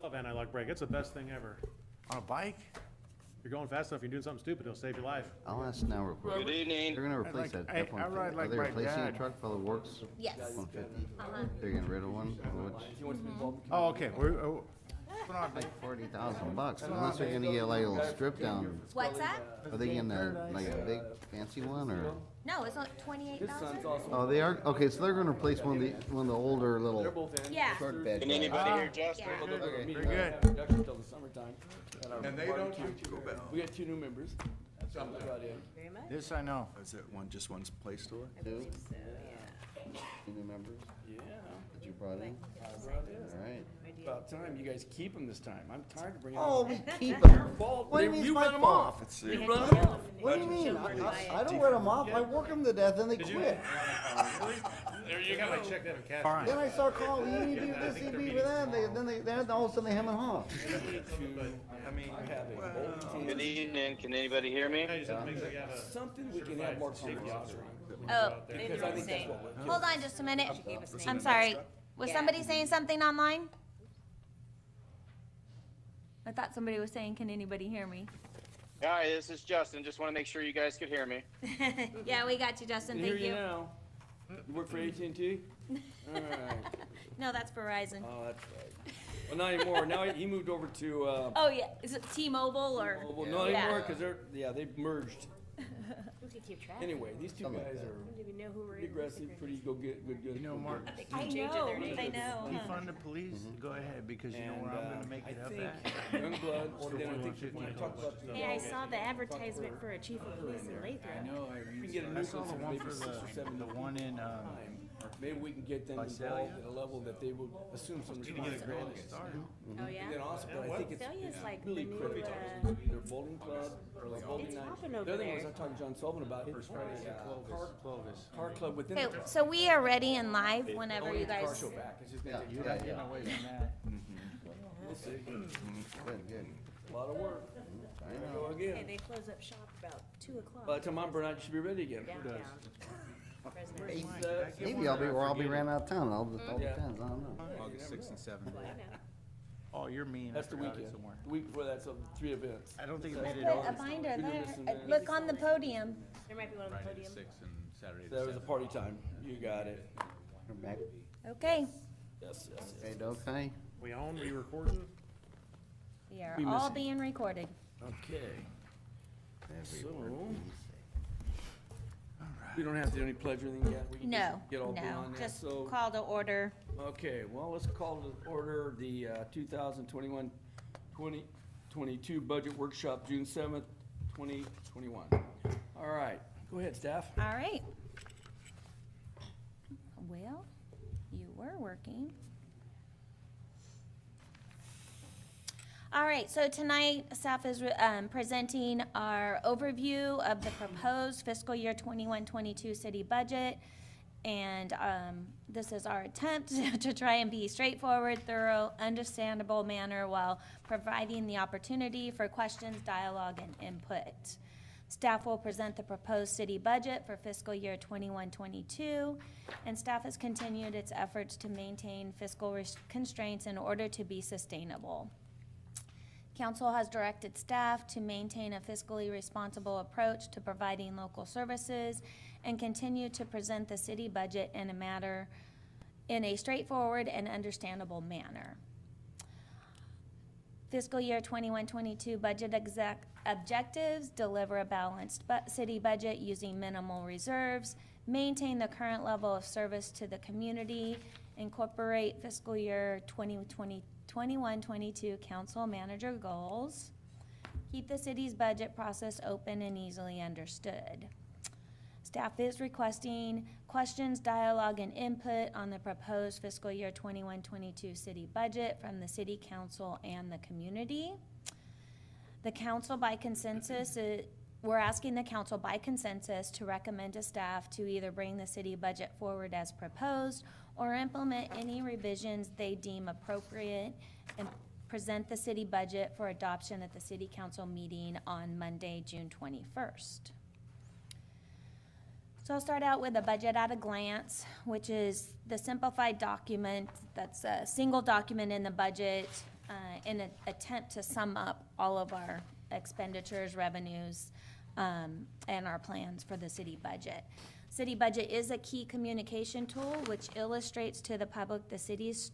Love anti-lock brake. It's the best thing ever. On a bike? If you're going fast enough, you're doing something stupid, it'll save your life. I'll ask now real quick. Good evening. They're gonna replace like- that I F-150. ride like Are they my replacing your dad. truck for the works Yes. 150? Uh-huh. They're getting rid of one? Which, Oh, okay, we're, like $40,000, unless they're gonna get like a little strip down. What's that? Are they getting like a big fancy one or? No, it's not 28,000? Oh, they are, okay, so they're gonna replace one of the older little Yeah. short bed. Can anybody hear Justin? Yeah. very good. Until the summertime. And they don't treat you bad. We got 2 new members. Brought in. Very much. This I know. Is it just one place store? Two So, yeah. new members Yeah. that you brought in? Brought in. All right. About time you guys keep them this time. I'm tired of bringing Oh, them. we keep them. Fault. What do you mean it's You my run them fault? off. Let's see. You run them off. What do you mean? I don't wear them off. I work them to death and they quit. There you go. Check that in cash. Fine. Then I start calling, you need to do this, you need to do that, then all of a sudden they hem and haw. I mean, Good evening. Can anybody hear me? Hey, just have to make sure you have a Something we can have more conversation. Oh, Because I think that's what we're. hold on just a minute. I'm sorry. Was somebody saying something online? I thought somebody was saying, can anybody hear me? Hi, this is Justin. Just want to make sure you guys could hear me. Yeah, we got you, Justin. Can hear Thank you you. now. You work for AT&T? All right. No, that's Verizon. Oh, that's right. Well, not anymore. Now he moved over to, Oh, yeah. Is it T-Mobile or? well, not Yeah. anymore, because they've merged. We could keep track. Anyway, these two guys are Don't even know who we're pretty aggressive, pretty good. You know, Mark, I know, I know. defund the police, go ahead, because you know And where I'm gonna make I it up think at. young blood, and then I think when I talk about the. Hey, I saw the advertisement for a chief of police in Lathrop. We can get a I new saw the person, one maybe for 6 or 7 the one in, Maybe we can get them Visalia? involved at a level that they will assume some responsibility. Oh, yeah? And then also, but I think it's Valia's like the really new, critical. Their bowling club, or like bowling It's night. popping The over other thing was there. I talked to John Sullivan about, it's car club within Okay, the. so we are ready and live Oh, whenever you car guys. show back. It's just gonna take you're not getting away from that. We'll see. Good. A lot of work. Here we go Hey, again. they close up shop about 2 o'clock. By the time I'm burnt out, you should be ready again. Downtown. President. Maybe I'll be ran out of town, all Yeah. depends, I don't know. August 6th and 7th. I know. Oh, you're mean. That's the I forgot it weekend. somewhere. The week before that's 3 events. I don't think it Let's made put it a over. binder You're doing there. this and that. Look on the podium. There might be one on the Friday the podium. 6th and Saturday That the was a 7th. party time. You got it. We're back. Okay, Yes. Okay, okay. We on, we recording? we are We all missing. being recorded. Okay. Every So- word we say. We don't have to do any pledge or anything yet? We can No, just get all no, beyond that. just So, call to order. okay, well, let's call to order the 2021-2022 Budget Workshop, June 7th, 2021. All right, go ahead, staff. All right. Well, you were working. All right, so tonight staff is presenting our overview of the proposed fiscal year 21-22 city budget. And this is our attempt to try and be straightforward, thorough, understandable manner while providing the opportunity for questions, dialogue, and input. Staff will present the proposed city budget for fiscal year 21-22, and staff has continued its efforts to maintain fiscal constraints in order to be sustainable. Council has directed staff to maintain a fiscally responsible approach to providing local services and continue to present the city budget in a straightforward and understandable manner. Fiscal year 21-22 budget objectives: deliver a balanced city budget using minimal reserves, maintain the current level of service to the community, incorporate fiscal year 21-22 council manager goals, keep the city's budget process open and easily understood. Staff is requesting questions, dialogue, and input on the proposed fiscal year 21-22 city budget from the city council and the community. The council by consensus, we're asking the council by consensus to recommend to staff to either bring the city budget forward as proposed or implement any revisions they deem appropriate and present the city budget for adoption at the city council meeting on Monday, June 21st. So I'll start out with a budget at a glance, which is the simplified document that's a single document in the budget in an attempt to sum up all of our expenditures, revenues, and our plans for the city budget. City budget is a key communication tool which illustrates to the public the city's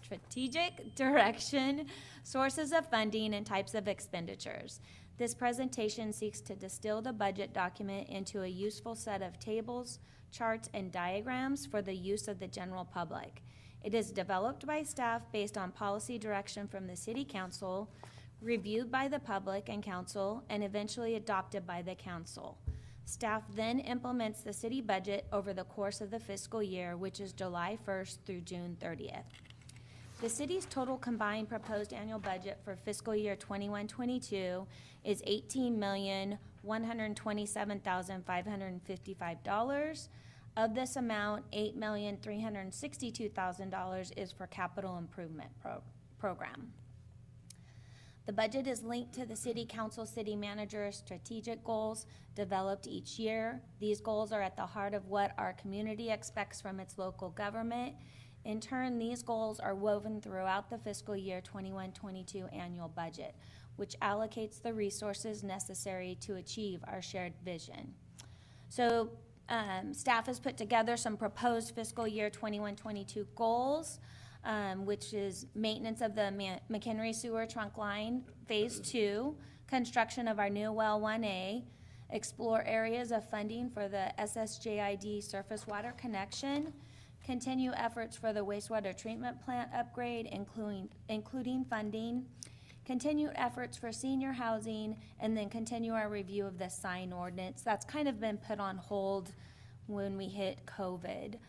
strategic direction, sources of funding, and types of expenditures. This presentation seeks to distill the budget document into a useful set of tables, charts, and diagrams for the use of the general public. It is developed by staff based on policy direction from the City Council, reviewed by the public and council, and eventually adopted by the council. Staff then implements the city budget over the course of the fiscal year, which is July 1st through June 30th. The city's total combined proposed annual budget for fiscal year 21-22 is $18,127,555. Of this amount, $8,362,000 is for capital improvement program. The budget is linked to the city council, city manager strategic goals developed each year. These goals are at the heart of what our community expects from its local government. In turn, these goals are woven throughout the fiscal year 21-22 annual budget, which allocates the resources necessary to achieve our shared vision. So staff has put together some proposed fiscal year 21-22 goals, which is maintenance of the McHenry Sewer Trunk Line, Phase 2, construction of our new Well 1A, explore areas of funding for the SSJID surface water connection, continue efforts for the wastewater treatment plant upgrade, including funding, continue efforts for senior housing, and then continue our review of the sign ordinance. That's kind of been put on hold when we hit COVID.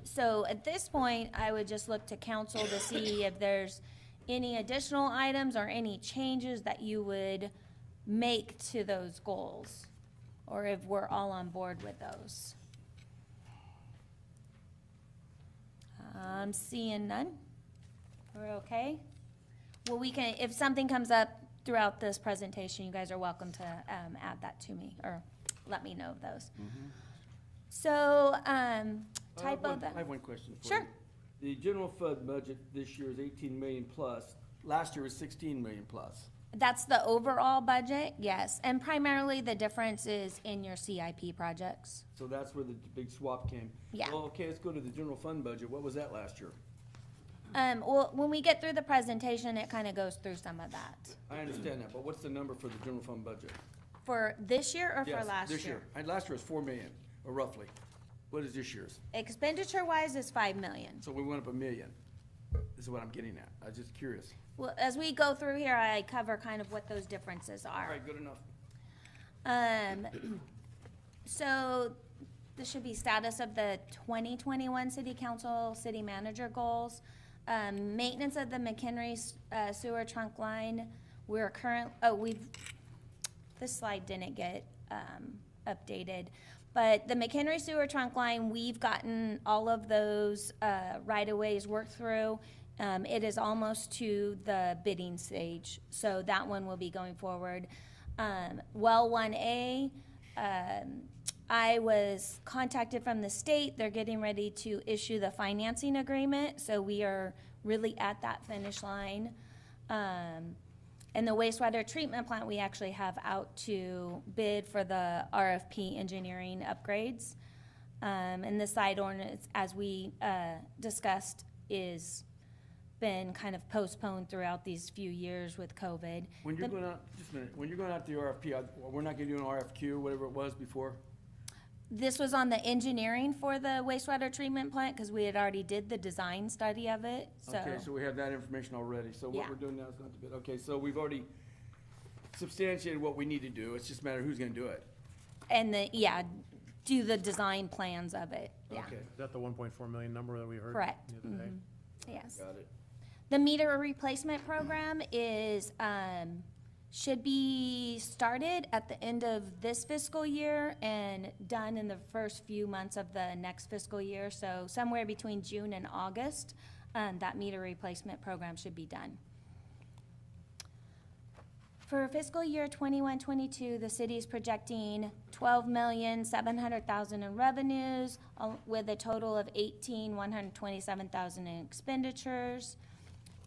So at this point, I would just look to council to see if there's any additional items or any changes that you would make to those goals, or if we're all on board with those. I'm seeing none. We're okay? Well, we can, if something comes up throughout this presentation, you guys are welcome to add that to me or let me know of those. So, typo I have one question for Sure. you. The general fund budget this year is 18 million plus. Last year was 16 million plus. That's the overall budget, yes. And primarily the difference is in your CIP projects. So that's where the big swap came. Yeah. Well, okay, let's go to the general fund budget. What was that last year? Well, when we get through the presentation, it kind of goes through some of that. I understand that, but what's the number for the general fund budget? For this year or Yes, for last year? this year. Last year was 4 million, or roughly. What is this year's? Expenditure-wise is 5 million. So we went up $1 million. This is what I'm getting at. I was just curious. Well, as we go through here, I cover kind of what those differences All are. right, good enough. So this should be status of the 2021 City Council, City Manager goals. Maintenance of the McHenry Sewer Trunk Line. We're this slide didn't get updated. But the McHenry Sewer Trunk Line, we've gotten all of those right-of-ways worked through. It is almost to the bidding stage, so that one will be going forward. Well 1A, I was contacted from the state. They're getting ready to issue the financing agreement, so we are really at that finish line. And the wastewater treatment plant, we actually have out to bid for the RFP engineering upgrades. And the side ordinance, as we discussed, is been kind of postponed throughout these few years with COVID. When you're going out, just a minute, when you're going out to the RFP, we're not gonna do an RFQ, whatever it was before? This was on the engineering for the wastewater treatment plant, because we had already did the design study of it, so. Okay, so we have that information already. So what Yeah. we're doing now is not to bid. Okay, so we've already substantiated what we need to do. It's just a matter of who's gonna do it. And do the design plans of it, yeah. Okay, Is that the 1.4 million number that we heard? Correct. The other day? Yes. got it. The meter replacement program is, should be started at the end of this fiscal year and done in the first few months of the next fiscal year. So somewhere between June and August, that meter replacement program should be done. For fiscal year 21-22, the city is projecting $12,700,000 in revenues with a total of $18,127,000 in expenditures.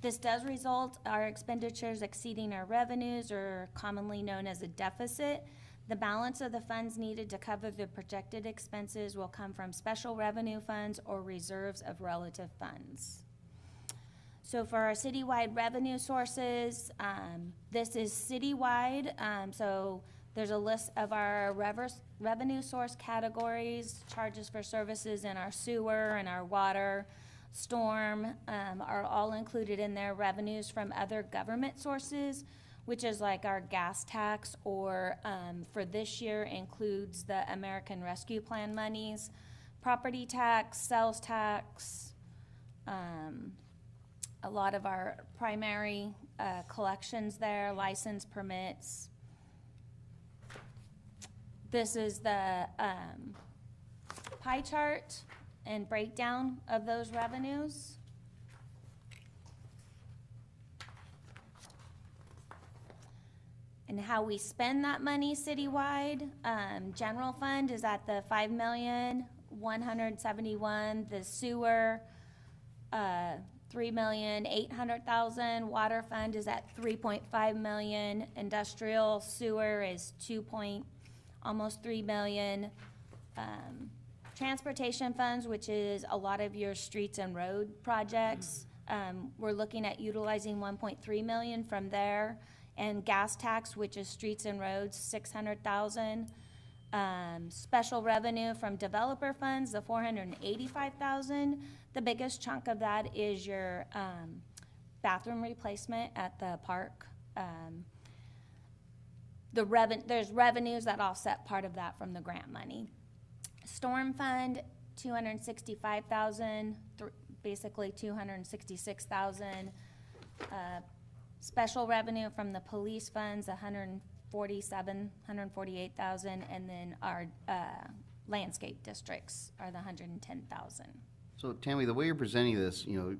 This does result our expenditures exceeding our revenues, or commonly known as a deficit. The balance of the funds needed to cover the projected expenses will come from special revenue funds or reserves of relative funds. So for our citywide revenue sources, this is citywide, so there's a list of our revenue source categories. Charges for services in our sewer and our water, storm, are all included in there. Revenues from other government sources, which is like our gas tax, or for this year includes the American Rescue Plan monies, property tax, sales tax, a lot of our primary collections there, license permits. This is the pie chart and breakdown of those revenues. And how we spend that money citywide. General fund is at the 5,171,000. The sewer, 3,800,000. Water fund is at 3.5 million. Industrial sewer is almost 3 million. Transportation funds, which is a lot of your streets and road projects, we're looking at utilizing 1.3 million from there. And gas tax, which is streets and roads, 600,000. Special revenue from developer funds, the 485,000. The biggest chunk of that is your bathroom replacement at the park. There's revenues that offset part of that from the grant money. Storm fund, 265,000, basically 266,000. Special revenue from the police funds, 148,000, and then our landscape districts are the 110,000. So Tammy, the way you're presenting this, you know,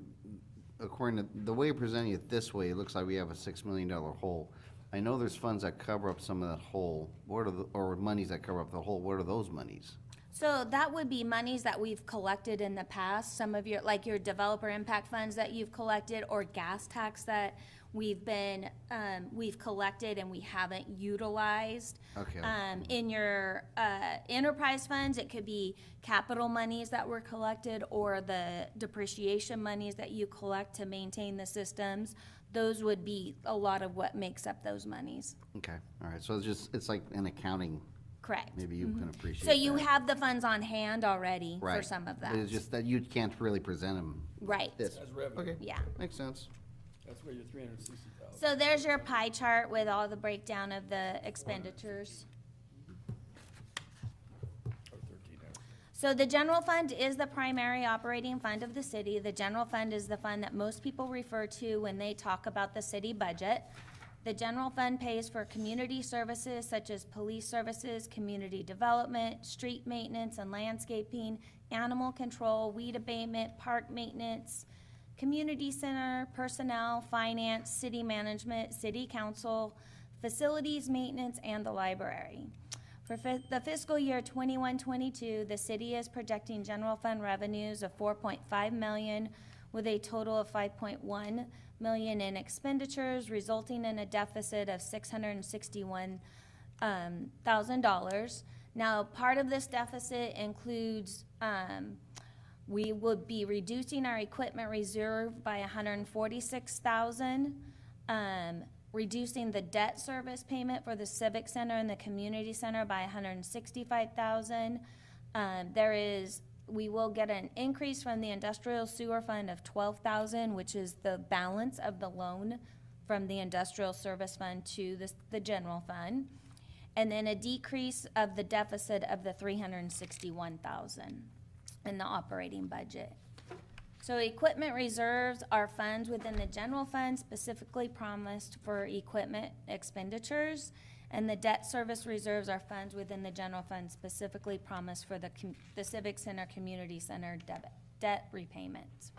according to the way you're presenting it this way, it looks like we have a $6 million hole. I know there's funds that cover up some of that hole. What are or monies that cover up the hole? What are those monies? So that would be monies that we've collected in the past. Some of your, like your developer impact funds that you've collected, or gas tax that we've collected and we haven't utilized. Okay. In your enterprise funds, it could be capital monies that were collected, or the depreciation monies that you collect to maintain the systems. Those would be a lot of what makes up those monies. Okay, all right, so it's like an accounting. Correct. Maybe you can appreciate So you that. have the funds on hand already for Right. some of that. It's just that you can't really present them. Right. This. As revenue. Okay, Yeah. makes sense. That's where your 360,000. So there's your pie chart with all the breakdown of the expenditures. Or 13 there. So the general fund is the primary operating fund of the city. The general fund is the fund that most people refer to when they talk about the city budget. The general fund pays for community services such as police services, community development, street maintenance and landscaping, animal control, weed abatement, park maintenance, community center, personnel, finance, city management, city council, facilities maintenance, and the library. For the fiscal year 21-22, the city is projecting general fund revenues of 4.5 million with a total of 5.1 million in expenditures, resulting in a deficit of $661,000. Now, part of this deficit includes we would be reducing our equipment reserve by 146,000, reducing the debt service payment for the civic center and the community center by 165,000. We will get an increase from the industrial sewer fund of 12,000, which is the balance of the loan from the industrial service fund to the general fund, and then a decrease of the deficit of the 361,000 in the operating budget. So equipment reserves are funds within the general fund specifically promised for equipment expenditures, and the debt service reserves are funds within the general fund specifically promised for the civic center, community center debt repayments.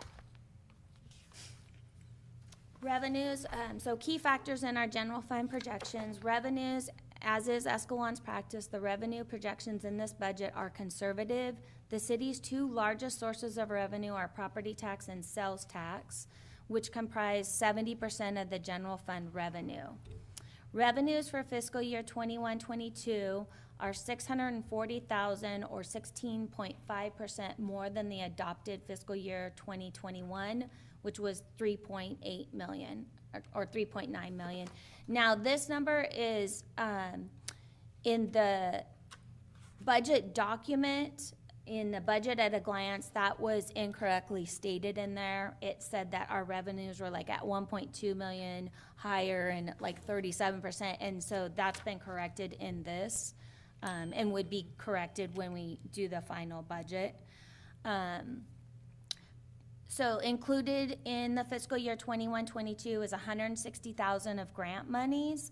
Revenues, so key factors in our general fund projections. Revenues, as is Escalon's practice, the revenue projections in this budget are conservative. The city's two largest sources of revenue are property tax and sales tax. which comprise 70% of the general fund revenue. Revenues for fiscal year 21-22 are $640,000 or 16.5% more than the adopted fiscal year 2021, which was 3.8 million or 3.9 million. Now, this number is in the budget document, in the budget at a glance, that was incorrectly stated in there. It said that our revenues were like at 1.2 million higher and like 37%, and so that's been corrected in this, and would be corrected when we do the final budget. So included in the fiscal year 21-22 is $160,000 of grant monies,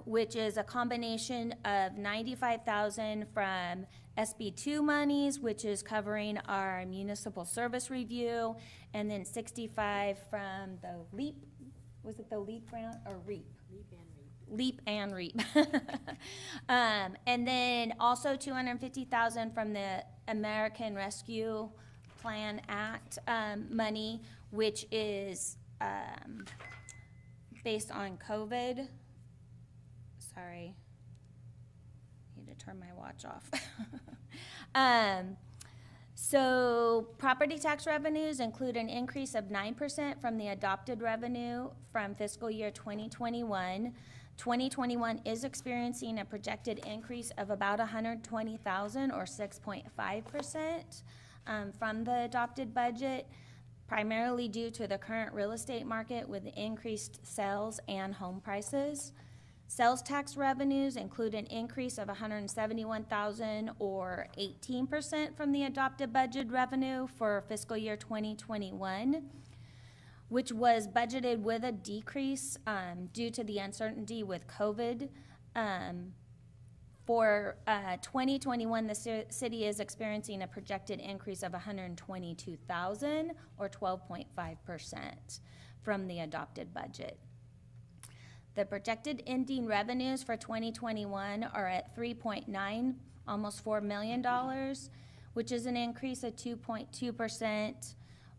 which is a combination of $95,000 from SB2 monies, which is covering our municipal service review, and then $65,000 from the LEAP, was it the LEAP grant or REAP? LEAP and REAP. And then also $250,000 from the American Rescue Plan Act money, which is based on COVID. Sorry, need to turn my watch off. So property tax revenues include an increase of 9% from the adopted revenue from fiscal year 2021. 2021 is experiencing a projected increase of about $120,000 or 6.5%. From the adopted budget, primarily due to the current real estate market with increased sales and home prices. Sales tax revenues include an increase of $171,000 or 18% from the adopted budget revenue for fiscal year 2021, which was budgeted with a decrease due to the uncertainty with COVID. For 2021, the city is experiencing a projected increase of $122,000 or 12.5% from the adopted budget. The projected ending revenues for 2021 are at 3.9, almost $4 million, which is an increase of 2.2%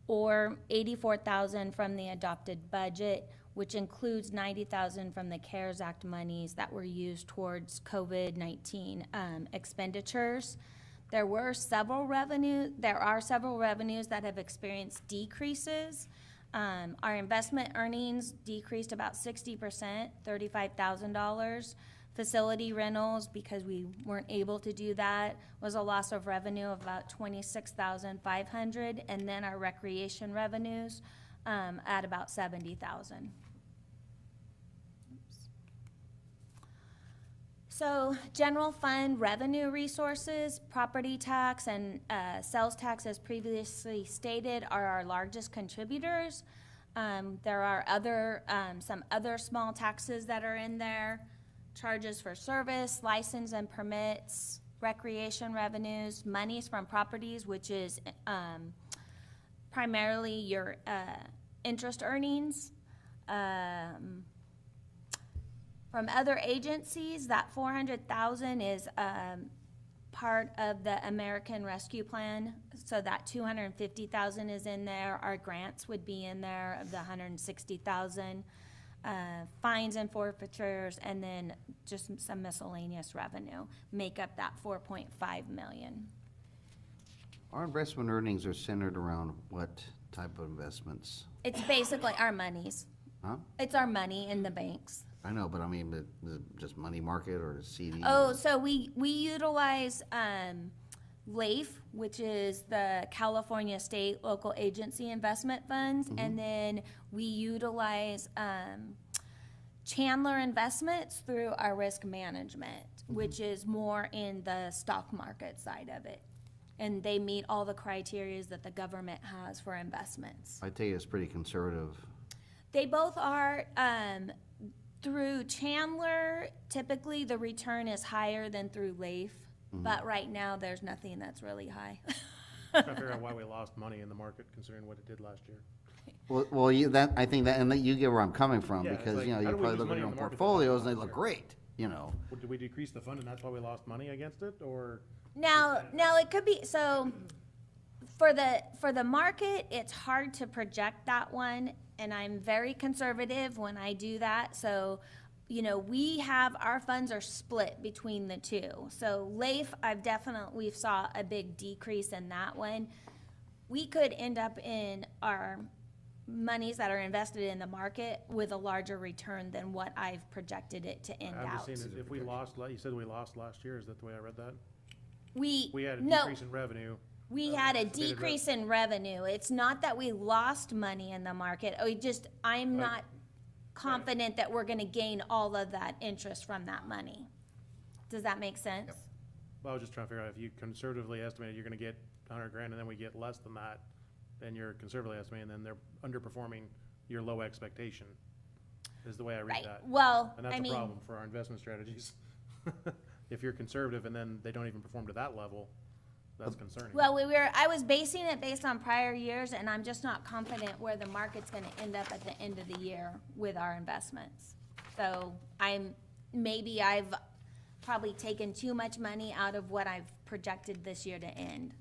or $84,000 from the adopted budget, which includes $90,000 from the CARES Act monies that were used towards COVID-19 expenditures. There are several revenues that have experienced decreases. Our investment earnings decreased about 60%, $35,000. Facility rentals, because we weren't able to do that, was a loss of revenue of about $26,500, and then our recreation revenues at about $70,000. So general fund revenue resources, property tax and sales tax, as previously stated, are our largest contributors. There are some other small taxes that are in there: charges for service, license and permits, recreation revenues, monies from properties, which is primarily your interest earnings. From other agencies, that $400,000 is part of the American Rescue Plan, so that $250,000 is in there. Our grants would be in there of the $160,000, fines and forfeitures, and then just some miscellaneous revenue make up that $4.5 million. Our investment earnings are centered around what type of investments? It's basically our monies. Huh? It's our money in the banks. I know, but I mean, is it just money market or CD? Oh, so we utilize LAIF, which is the California State Local Agency Investment Funds, and then we utilize Chandler Investments through our risk management, which is more in the stock market side of it. And they meet all the criteria that the government has for investments. I tell you, it's pretty conservative. They both are. Through Chandler, typically the return is higher than through LAIF, but right now there's nothing that's really high. Trying to figure out why we lost money in the market considering what it did last year. Well, I think that you get where I'm coming from, Yeah, it's because, like, you know, how you do we probably lose look at money your in own the market that portfolios and they last look year? great, you know. Did we decrease the fund and that's why we lost money against it, or? Now it could be, so For the market, it's hard to project that one, and I'm very conservative when I do that. So, you know, our funds are split between the two. So LAIF, we've saw a big decrease in that one. We could end up in our monies that are invested in the market with a larger return than what I've projected it to end I'm out. just saying, if we lost, you said we lost last year, is that the way I read that? We We had a no, decrease in revenue. we had a estimated decrease in revenue. It's not that we lost money in the market. I'm Right. not confident that we're gonna gain all of that interest from that money. Does that make sense? Well, I was just trying to figure out, if you conservatively estimated you're gonna get 100 grand, and then we get less than that, then you're conservatively estimating, then they're underperforming your low expectation, is the way I read Right, that. well, And I that's a mean, problem for our investment strategies. If you're conservative and then they don't even perform to that level, that's concerning. well, I was basing it based on prior years, and I'm just not confident where the market's gonna end up at the end of the year with our investments. So maybe I've probably taken too much money out of what I've projected this year to end.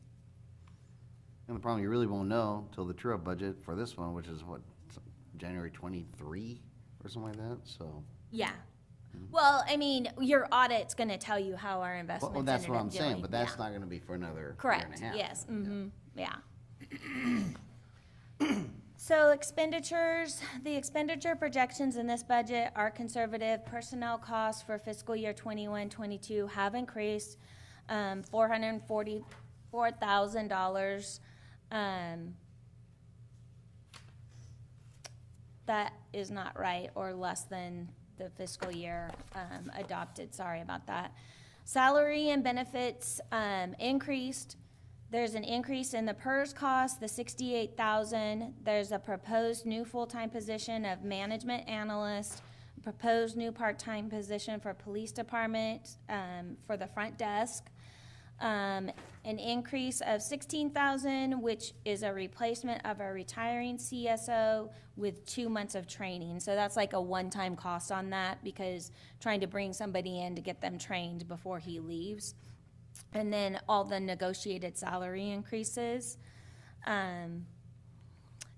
And the problem, you really won't know till the true-up budget for this one, which is what, January 23 or something like that, so. Yeah. Well, I mean, your audit's gonna tell you how our Well, investments that's ended what up I'm saying, doing, but that's yeah. not gonna be for another year and Correct, a half. yes, yeah. So expenditures, the expenditure projections in this budget are conservative. Personnel costs for fiscal year 21-22 have increased, $444,000. That is not right, or less than the fiscal year adopted, sorry about that. Salary and benefits increased. There's an increase in the PERS cost, the $68,000. There's a proposed new full-time position of management analyst, proposed new part-time position for police department for the front desk. An increase of $16,000, which is a replacement of a retiring CSO with 2 months of training. So that's like a one-time cost on that, because trying to bring somebody in to get them trained before he leaves. And then all the negotiated salary increases. And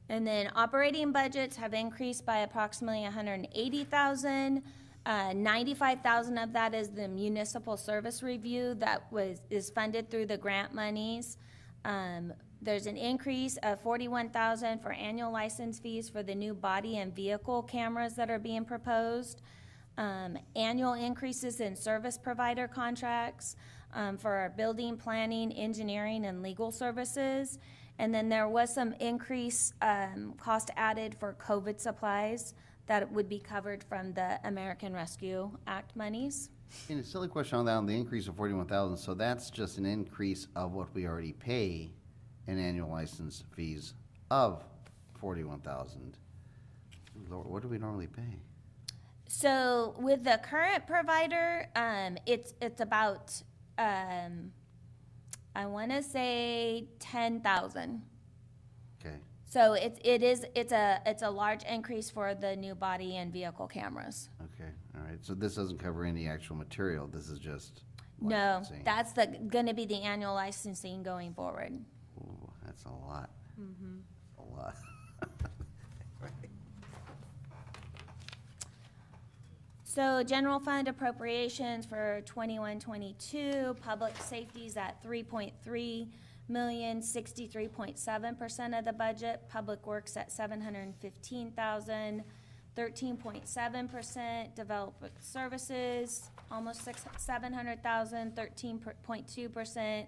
then operating budgets have increased by approximately $180,000. 95,000 of that is the municipal service review that is funded through the grant monies. There's an increase of 41,000 for annual license fees for the new body and vehicle cameras that are being proposed. Annual increases in service provider contracts for our building, planning, engineering, and legal services. And then there was some increase cost added for COVID supplies that would be covered from the American Rescue Act monies. And a silly question on that, on the increase of 41,000, so that's just an increase of what we already pay in annual license fees of 41,000. Lord, what do we normally pay? So with the current provider, it's about, I wanna say 10,000. Okay, So it's a large increase for the new body and vehicle cameras. okay, all right, so this doesn't cover any actual material, this is just No, licensing. that's gonna be the annual licensing going forward. Ooh, that's a lot. A lot. So general fund appropriations for 21-22, public safety's at 3.3 million, 63.7% of the budget. Public works at 715,000, 13.7%. Development services, almost 700,000, 13.2%.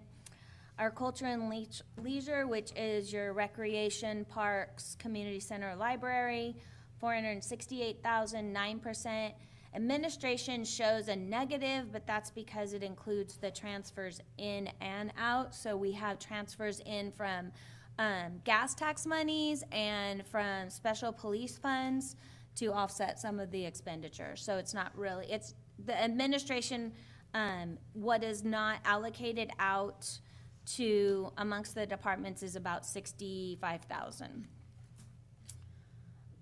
Our culture and leisure, which is your recreation, parks, community center, library, 468,000, 9%. Administration shows a negative, but that's because it includes the transfers in and out. So we have transfers in from gas tax monies and from special police funds to offset some of the expenditures. So it's not really, it's the administration, what is not allocated out to amongst the departments is about 65,000.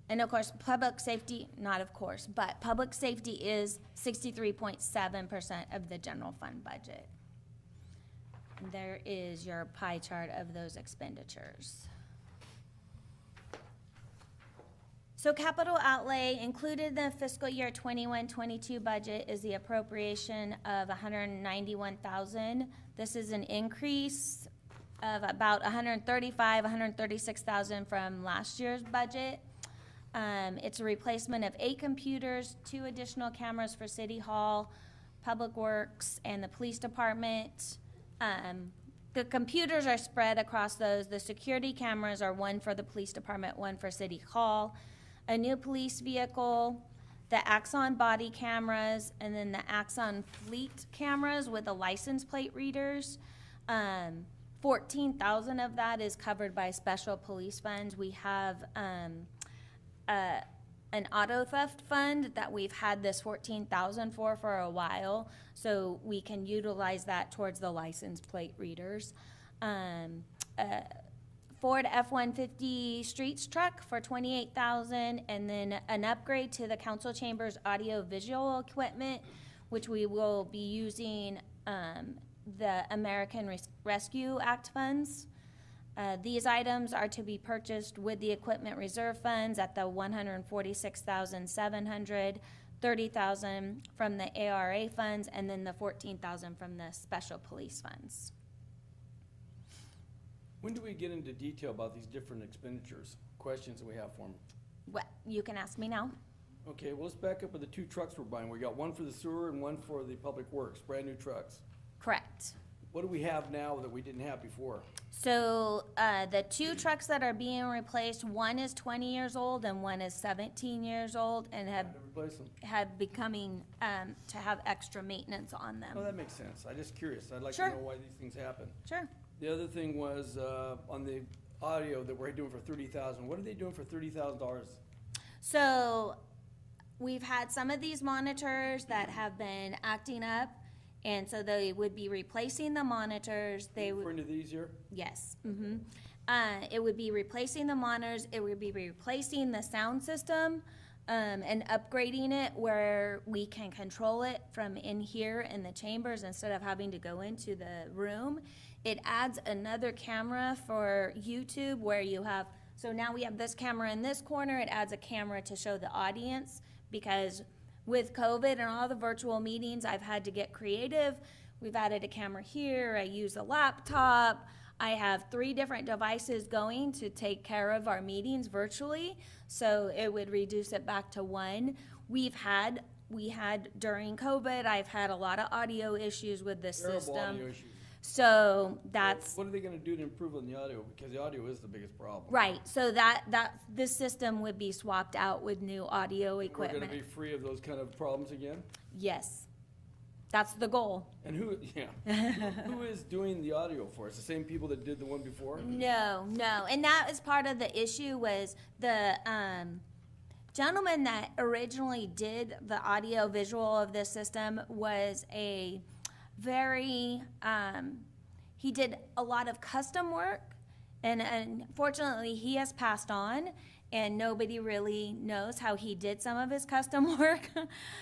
And of course, public safety, not of course, but public safety is 63.7% of the general fund budget. There is your pie chart of those expenditures. So capital outlay included in the fiscal year 21-22 budget is the appropriation of $191,000. This is an increase of about $136,000 from last year's budget. It's a replacement of 8 computers, 2 additional cameras for City Hall, Public Works, and the Police Department. The computers are spread across those. The security cameras are 1 for the Police Department, 1 for City Hall. A new police vehicle, the Axon body cameras, and then the Axon fleet cameras with the license plate readers. 14,000 of that is covered by special police funds. We have an auto theft fund that we've had this 14,000 for a while, so we can utilize that towards the license plate readers. Ford F-150 streets truck for 28,000, and then an upgrade to the council chambers audio visual equipment, which we will be using the American Rescue Act funds. These items are to be purchased with the equipment reserve funds at the $146,700, $30,000 from the ARA funds, and then the $14,000 from the special police funds. When do we get into detail about these different expenditures, questions that we have for them? What, you can ask me now. Okay, well, let's back up with the 2 trucks we're buying. We got 1 for the sewer and 1 for the public works, brand new trucks. Correct. What do we have now that we didn't have before? So the 2 trucks that are being replaced, 1 is 20 years old and 1 is 17 years old, and To replace them? have becoming to have extra maintenance on them. Oh, that makes sense. I'm just curious. I'd like to Sure. know why these things happen. Sure. The other thing was on the audio that we're doing for $30,000. What are they doing for $30,000? So we've had some of these monitors that have been acting up, and so they would be replacing the monitors. They would. Referring to these here? Yes. It would be replacing the monitors, it would be replacing the sound system, and upgrading it where we can control it from in here in the chambers instead of having to go into the room. It adds another camera for YouTube where you have, so now we have this camera in this corner, it adds a camera to show the audience, because with COVID and all the virtual meetings, I've had to get creative. We've added a camera here, I use a laptop, I have 3 different devices going to take care of our meetings virtually, so it would reduce it back to 1. We had during COVID, I've had a lot of audio issues with this Terrible system. audio issues. So that's, What are they gonna do to improve on the audio? Because the audio is the biggest problem. right, so this system would be swapped out with new audio We're equipment. gonna be free of those kind of problems again? Yes, that's the goal. And who is doing the audio for us? The same people that did the one before? No, and that was part of the issue, was the gentleman that originally did the audio visual of this system was a very, he did a lot of custom work, and unfortunately he has passed on, and nobody really knows how he did some of his custom work.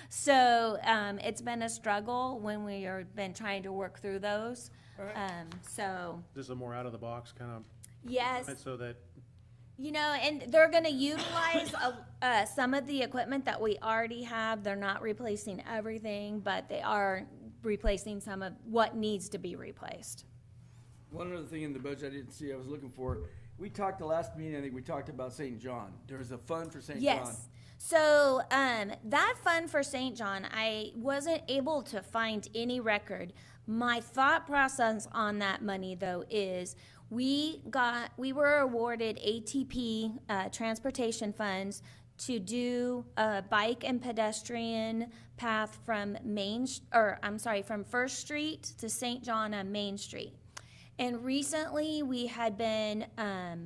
So it's been a struggle when we have been trying to work through those. So This is a more out-of-the-box kind of, yes, so that, you know, and they're gonna utilize some of the equipment that we already have. They're not replacing everything, but they are replacing some of what needs to be replaced. One other thing in the budget I didn't see, I was looking for, we talked the last meeting, I think we talked about St. John. There's a fund for St. John. Yes. So that fund for St. John, I wasn't able to find any record. My thought process on that money, though, is we were awarded ATP transportation funds to do a bike and pedestrian path from from First Street to St. John on Main Street. And recently we had been, a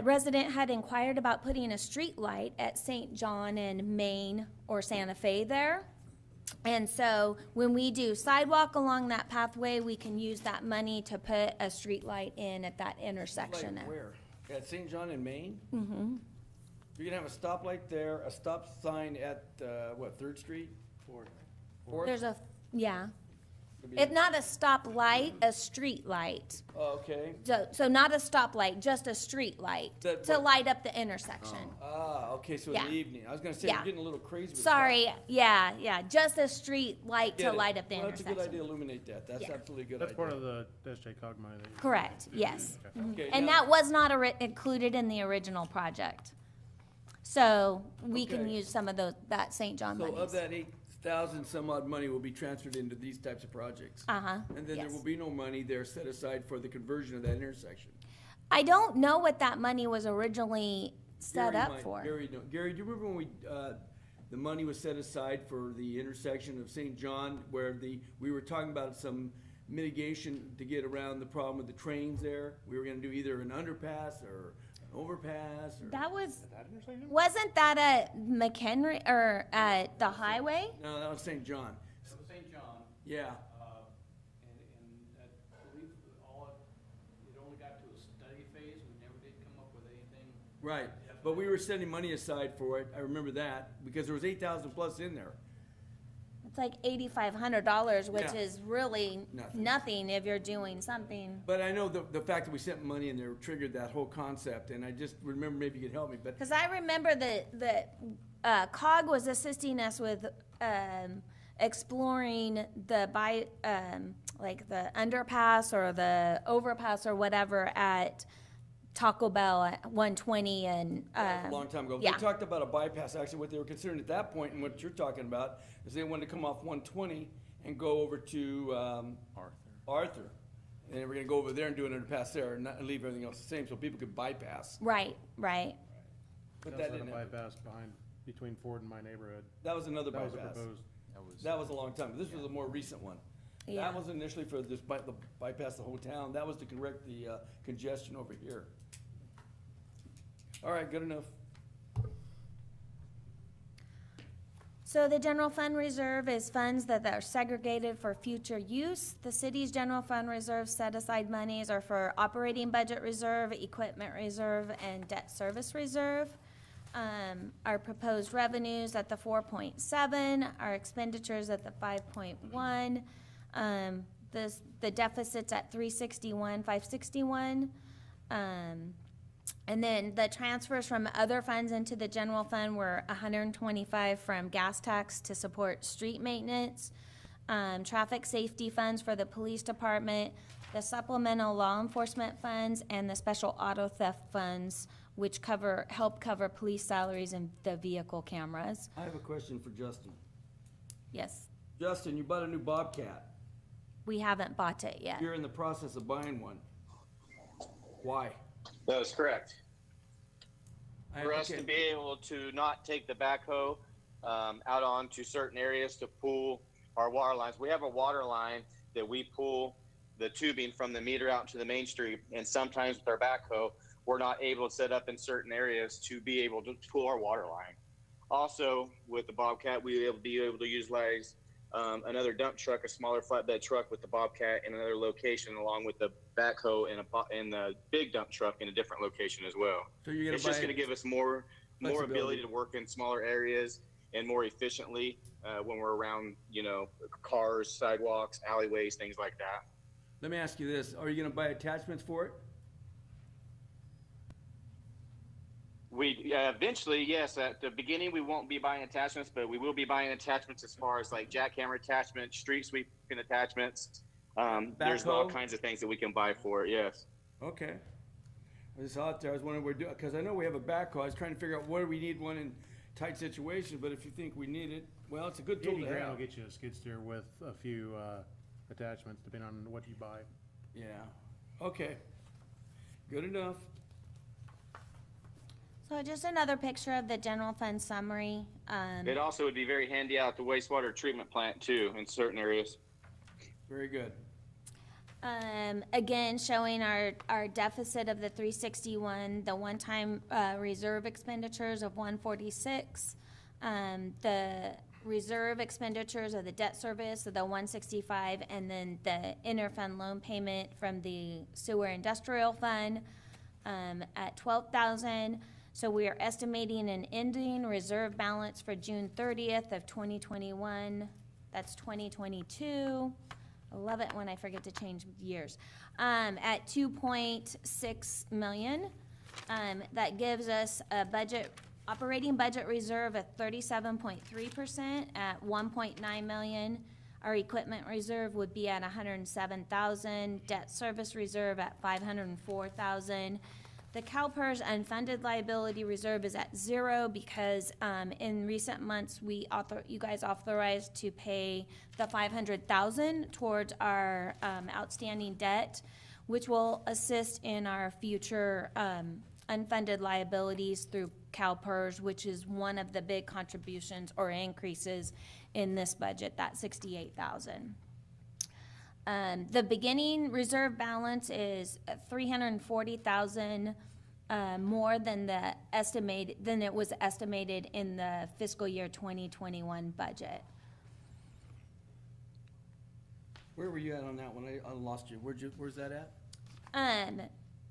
resident had inquired about putting a street light at St. John and Main or Santa Fe there. And so when we do sidewalk along that pathway, we can use that money to put a street light in at that intersection. Like where? At St. John in Maine? Mm-hmm. You're gonna have a stoplight there, a stop sign at, 3rd Street? Fourth. There's a, yeah. If not a stop light, a street light. Okay. So not a stoplight, just a street light That- to light up the intersection. Okay, so in the Yeah. evening. I was gonna say, Yeah. we're getting a little crazy with Sorry, yeah, just a street light Get to it. light up the Well, that's a good idea, intersection. illuminate that. That's Yeah. absolutely a good That's idea. part of the SJ cog money that you. Correct, yes. Okay, And now- that was not included in the original project. So we can Okay. use some of those, that St. John So of monies. that 8,000 some odd money will be transferred into these types of projects. Uh-huh, And then there yes. will be no money there set aside for the conversion of that intersection. I don't know what that money was originally set Gary up might- for. Gary, do you remember when the money was set aside for the intersection of St. John, where we were talking about some mitigation to get around the problem with the trains there? We were gonna do either an underpass or an overpass or. That wasn't that at McHenry, or at the highway? No, that was St. John. That was St. John, Yeah, and I believe it only got to a study phase, we never did come up with anything. right. But we were setting money aside for it. I remember that because there was 8,000 plus in there. It's like $8,500, which Yeah. is really Nothing. nothing if you're doing something. But I know the fact that we sent money in there triggered that whole concept, and I just remember, maybe you could help me, but Because I remember that COG was assisting us with exploring like the underpass or the overpass or whatever at Taco Bell at 120 and. that was a long time ago. They Yeah. talked about a bypass, actually, what they were considering at that point, and what you're talking about, is they wanted to come off 120 and go over to, Arthur. And they were gonna go over there and do an underpass there, and not leave everything else the same, so people could bypass. Right, right. But They that also had didn't a happen. bypass between Ford and my neighborhood. That was another That was bypass. proposed. That was a long time, this was a more recent one. Yeah. That was initially for this bypass the whole town, that was to correct the congestion over here. All right, good enough. So the general fund reserve is funds that are segregated for future use. The city's general fund reserve set aside monies are for operating budget reserve, equipment reserve, and debt service reserve. Our proposed revenues at the 4.7, our expenditures at the 5.1. The deficit's at 361, 561. And then the transfers from other funds into the general fund were 125 from gas tax to support street maintenance, traffic safety funds for the police department, the supplemental law enforcement funds, and the special auto theft funds, which help cover police salaries and the vehicle cameras. I have a question for Justin. Yes, Justin, you bought a new Bobcat. we haven't bought it yet. You're in the process of buying one. Why? That is correct. For us Okay. to be able to not take the backhoe out onto certain areas to pull our water lines. We have a water line that we pull the tubing from the meter out to the main street, and sometimes with our backhoe, we're not able to set up in certain areas to be able to pull our water line. Also, with the Bobcat, we will be able to utilize another dump truck, a smaller flatbed truck with the Bobcat in another location, along with the backhoe and the big dump truck in a different location as well. So you're gonna It's just buy, going to give us more Flexibility. ability to work in smaller areas and more efficiently when we're around, cars, sidewalks, alleyways, things like that. let me ask you this, are you gonna buy attachments for it? We eventually, yes. At the beginning, we won't be buying attachments, but we will be buying attachments as far as like jackhammer attachments, street sweeping attachments. There's all Backhoe? kinds of things that we can buy for it. Yes. Okay. I was out there, I was wondering what we're doing, because I know we have a backhoe, I was trying to figure out where we need one in tight situations, but if you think we need it, well, it's a good tool 80 to grand will have. get you a skid steer with a few attachments, depending on what you buy. Yeah, okay. Good enough. So just another picture of the general fund summary. It also would be very handy out at the wastewater treatment plant too, in certain areas. Very good. Again, showing our deficit of the 361, the one-time reserve expenditures of 146, the reserve expenditures of the debt service of the 165, and then the interfund loan payment from the sewer industrial fund at 12,000. So we are estimating an ending reserve balance for June 30th of 2021. That's 2022 I love it when I forget to change years. At 2.6 million. That gives us a operating budget reserve at 37.3%. At 1.9 million, our equipment reserve would be at 107,000. Debt service reserve at 504,000. The CalPERS unfunded liability reserve is at 0 because in recent months, you guys authorized to pay the 500,000 towards our outstanding debt, which will assist in our future unfunded liabilities through CalPERS, which is one of the big contributions or increases in this budget, that 68,000. The beginning reserve balance is 340,000 more than it was estimated in the fiscal year 2021 budget. Where were you at on that one? I lost you. Where's that at?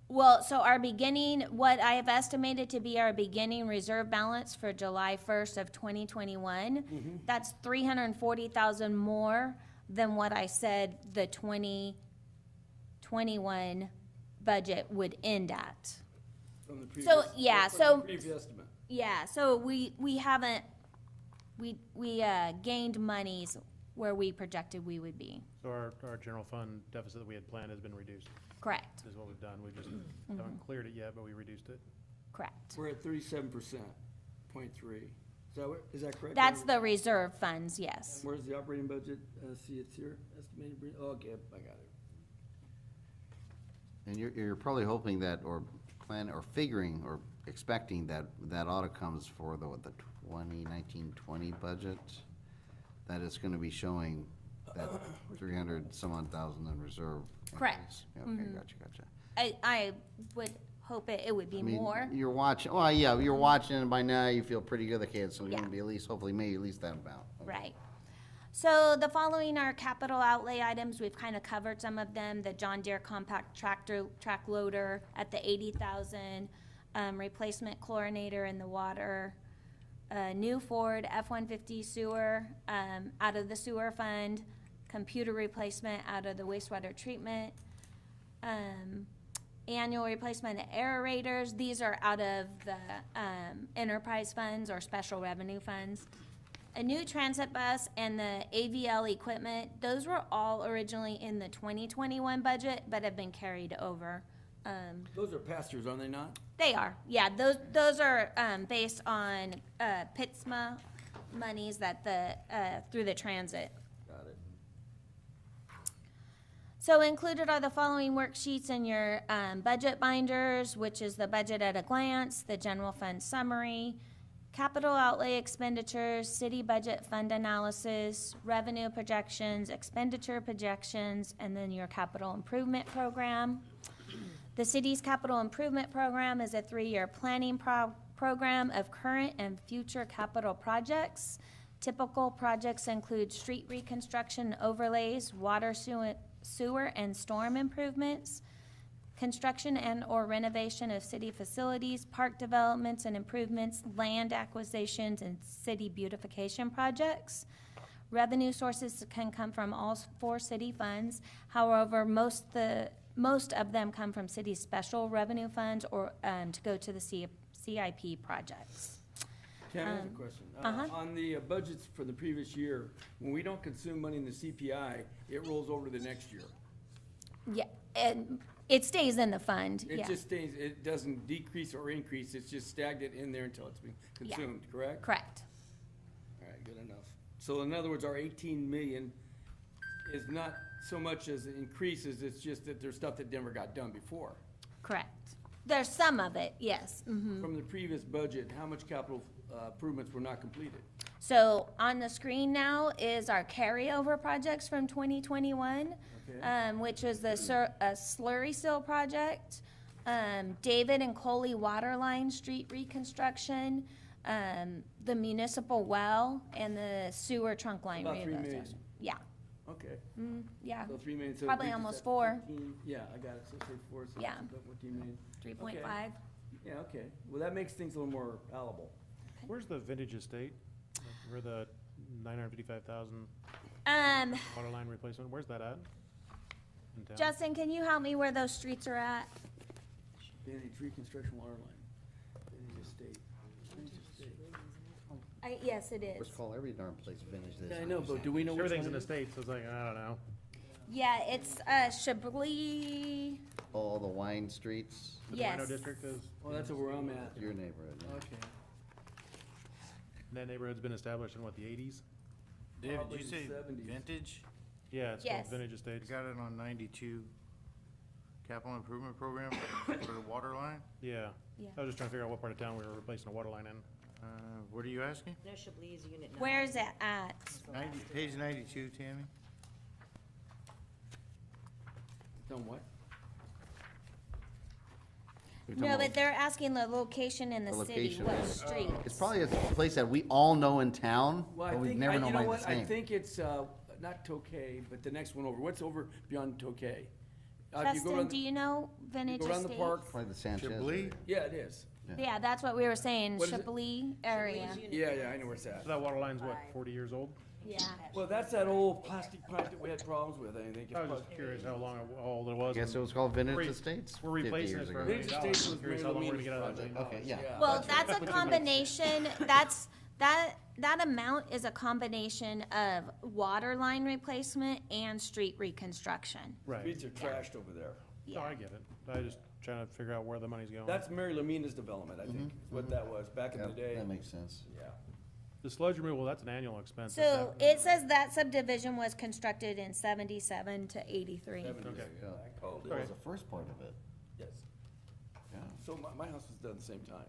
Well, so what I have estimated to be our beginning reserve balance for July 1st of 2021, that's 340,000 more than what I said the 2021 budget would end at. From the previous, So, yeah, from so- the previous estimate. Yeah, so we haven't, we gained monies where we projected we would be. So our general fund deficit that we had planned has been reduced, Correct, is what we've done. We just haven't cleared it yet, but we reduced it. correct. We're at 37.3. Is that correct? That's the reserve funds, yes. Where's the operating budget? See, it's here, estimated, okay, I got it. And you're probably hoping that, or figuring, or expecting that audit comes for the 2019-20 budget, that it's gonna be showing that 300 some odd thousand in reserve. Correct. increase. Okay, gotcha. I would hope it would be I mean, more. You're watching, well, yeah, you're watching, and by now you feel pretty good, okay, so it's Yeah. gonna be at least, hopefully, maybe at least that amount. Okay. Right. So the following are capital outlay items. We've kind of covered some of them. The John Deere compact track loader at the 80,000, replacement chlorinator in the water, new Ford F-150 sewer out of the sewer fund, computer replacement out of the wastewater treatment, annual replacement of aerators. These are out of the enterprise funds or special revenue funds. A new transit bus and the AVL equipment, those were all originally in the 2021 budget, but have been carried over. Those are pass-throughs, are they not? They are, yeah, those are based on PITSMA monies that through the transit. Got it. So included are the following worksheets in your budget binders, which is the budget at a glance, the general fund summary, capital outlay expenditures, city budget fund analysis, revenue projections, expenditure projections, and then your capital improvement program. The city's capital improvement program is a 3-year planning program of current and future capital projects. Typical projects include street reconstruction overlays, water, sewer and storm improvements, construction and or renovation of city facilities, park developments and improvements, land acquisitions, and city beautification projects. Revenue sources can come from all 4 city funds. However, most of them come from city special revenue funds or to go to the CIP projects. Tammy, I have a question. uh-huh. On the budgets for the previous year, when we don't consume money in the CPI, it rolls over to the next year. Yeah, and it stays in the fund, It yeah. just stays, it doesn't decrease or increase, it's just stagnant in there until it's been Yeah. consumed, correct? Correct. All right, good enough. So in other words, our 18 million is not so much as it increases, it's just that there's stuff that never got done before. Correct. There's some of it, yes. From the previous budget, how much capital improvements were not completed? So on the screen now is our carryover projects from 2021, Okay. which was the slurry seal project, David and Coley water line street reconstruction, the municipal well, and the sewer trunk line About 3 million. rehabilitation. Yeah, Okay, yeah, so 3 million. So Probably it almost reaches that 4. 15 Yeah, I got it, so say 4, so Yeah. it's about 14 million. 3.5. Yeah, okay, well, that makes things a little more palatable. Where's the vintage estate? Where the 955,000 Water line replacement, where's that at? In town? Justin, can you help me where those streets are at? Vantage reconstruction water line. Vantage Estate. Vantage Estate. Yes, it Let's is. call every darn place vintage this. Yeah, I know, but do we know which Everything's one in it the is? States, so it's like, I don't know. Yeah, it's, Chablis, All the wine streets, The yes. Rhino District is, Oh, that's where I'm at. your neighborhood. yeah. Okay. that neighborhood's been established in what, the eighties? David, Probably did you say the 70s. vintage? Yeah, it's Yes. called Vintage I Estates. got it on 92 capital improvement program for the water line. Yeah. Yeah. I was just trying to figure out what part of town we were replacing a water line in. What are you asking? No, Chablis Unit 9. Where's it at? Page 92, Tammy. Done what? You're talking No, about- but they're asking the location in the The city, location. what street? It's probably a place that we all know in town, Well, I but we've think, never you known know by the what, I name. think it's, not Tokay, but the next one over. What's over beyond Tokay? If you go Justin, around- do you know you Vintage go around the Estates? park. Probably the Sanchez. Chablis? Yeah, it is. Yeah, that's what we were saying, What is it? Chablis area. Chablis Unit Yeah, I know where it's at. So that water line's what, 40 years old? Yeah. Well, that's that old plastic pipe that we had problems with, I think. It's I was probably- just curious how long, how old it was. Guess it and was called Vintage We're re- Estates. We're 50 replacing years it for ago. $1 Vintage million. Estates was Curious Mary how long we're gonna Louise's get out of that project. thing. Okay, yeah. Well, that's a combination, that amount is a combination of water line replacement and street reconstruction. Right. Streets are trashed over there. No, I get it. I just trying to figure out where the money's going. That's Mary Lamina's development, I think, is what that was, back in Yeah, the day. that makes sense. Yeah. The sludge removal, that's an annual expense. Is So that- it says that subdivision was constructed in 77 to 83. Seventies. Okay. Yeah. I called That it. was the first part of it, Yes. yeah. So my house was done at the same time.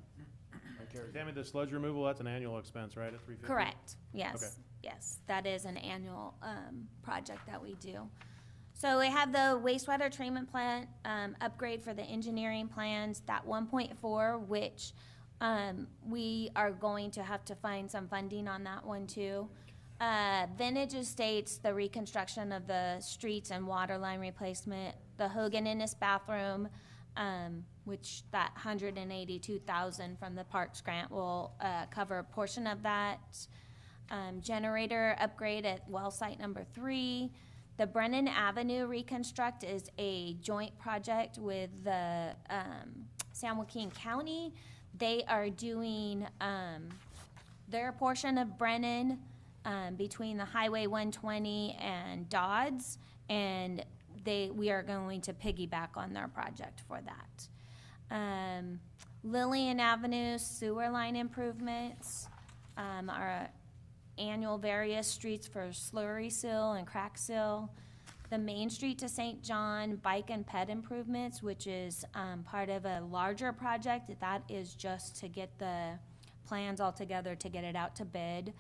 I carried- Tammy, the sludge removal, that's an annual expense, right, at 350? Correct, yes, Okay. yes, that is an annual, project that we do. So we have the wastewater treatment plant, upgrade for the engineering plans, that 1.4, which, we are going to have to find some funding on that one too. Vintage Estates, the reconstruction of the streets and water line replacement, the Hogan Innes bathroom, which that 182,000 from the Parks grant will, cover a portion of that. Generator upgrade at well site number 3. The Brennan Avenue reconstruct is a joint project with the, San Joaquin County. They are doing, their portion of Brennan, between the Highway 120 and Dodds, and we are going to piggyback on their project for that. Lillian Avenue sewer line improvements, our annual various streets for slurry seal and crack seal. The Main Street to St. John bike and pet improvements, which is, part of a larger project. That is just to get the plans all together to get it out to bid.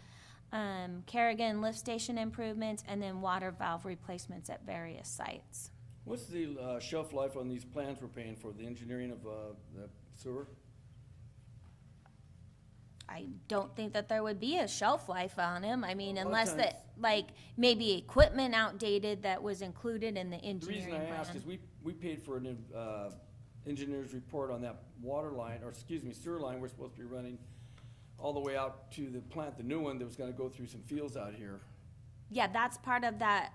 Kerrigan lift station improvements, and then water valve replacements at various sites. What's the shelf life on these plans we're paying for, the engineering of the sewer? I don't think that there would be a shelf life on them. I mean, A lot of unless times- that, like, maybe equipment outdated that was included in the The engineering reason I plan. ask is we paid for an engineer's report on that water line, or excuse me, sewer line we're supposed to be running all the way out to the plant, the new one that was gonna go through some fields out here. Yeah, that's part of that,